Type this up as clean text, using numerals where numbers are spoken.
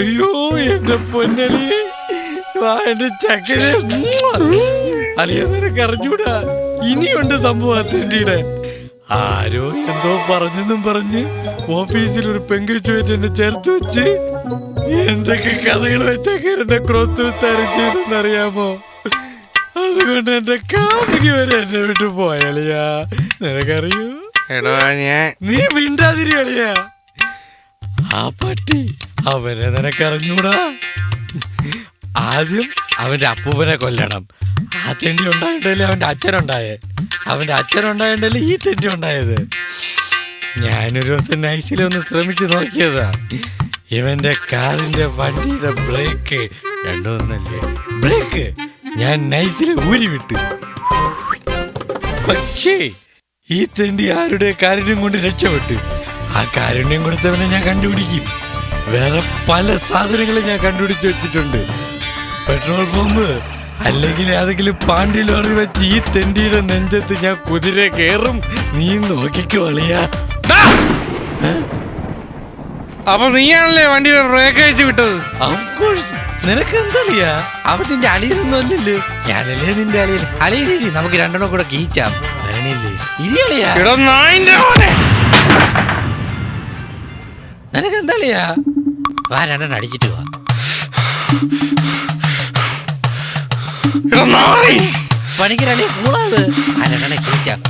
അയ്യോ എന്റെ പൊന്നലി, എന്റെ ചക്കന് അളിയ നിനക്ക് അറിഞ്ഞൂടാ. ഇനിയുണ്ട് സംഭവത്തിന്റെ. ആരോ എന്തോ പറഞ്ഞെന്നും പറഞ്ഞ് ഓഫീസിൽ ഒരു പെങ്കുച്ചുമായിട്ട് എന്നെ ചേർത്ത് വെച്ച് എന്തൊക്കെ കഥകൾ വെച്ചൊക്കെ എന്നെ ക്രോത്ത് വിസ്താരം ചെയ്തെന്നറിയാമോ? അതുകൊണ്ട് എന്റെ കാമുകി വരെ എന്നെ വിട്ടു പോയളിയാ. നിനക്കറിയോ? നീ മിണ്ടാതിരി കളിയാ. ആ പട്ടി അവനെ നിനക്കറിഞ്ഞൂടാ. ആദ്യം അവന്റെ അപ്പൂപ്പനെ കൊല്ലണം. ആ തെണ്ടി ഉണ്ടായിട്ടല്ലേ അവന്റെ അച്ഛനുണ്ടായേ. അവന്റെ അച്ഛനുണ്ടായിട്ടല്ലേ ഈ തെണ്ടി ഉണ്ടായത്. ഞാനൊരു ദിവസം നൈസിലൊന്ന് ശ്രമിച്ചു നോക്കിയതാ. ഇവന്റെ കാറിന്റെ വണ്ടിയുടെ ബ്രേക്ക് രണ്ടോന്നല്ലേ ബ്രേക്ക് ഞാൻ നൈസിൽ ഊരി വിട്ടു. പക്ഷേ ഈ തെണ്ടി ആരുടെ കാരുണ്യം കൊണ്ട് രക്ഷപ്പെട്ടു. ആ കാരുണ്യം കൊടുത്തവനെ ഞാൻ കണ്ടുപിടിക്കും. വേറെ പല സാധനങ്ങളും ഞാൻ കണ്ടുപിടിച്ച് വെച്ചിട്ടുണ്ട്. പെട്രോൾ പമ്പ് അല്ലെങ്കിൽ ഏതെങ്കിലും പാണ്ടി ലോറി വെച്ച് ഈ തെണ്ടിയുടെ നെഞ്ചത്ത് ഞാൻ കുതിര കയറും. നീ നോക്കിക്കോ അളിയാ. അപ്പൊ നീയാണല്ലേ വണ്ടിയുടെ ബ്രേക്ക് അഴിച്ചു വിട്ടത്? ഓഫ്കോഴ്സ്. നിനക്ക് എന്തറിയാ? അവ നിന്റെ അളിയനൊന്നും അല്ലല്ലോ. ഞാനല്ലേ നിന്റെ അളിയൻ. അളിയല്ലേ നമുക്ക് രണ്ടെണ്ണം കൂടെ കീച്ചാം. അല്ലേ ഇരിയളിയാ. നിനക്ക് എന്താളിയാ? വാ രണ്ടെണ്ണം അടിച്ചിട്ട് വാ. പണിക്കരളിയെ കൂടാതെ ആ രണ്ടെണ്ണം കീച്ചാം.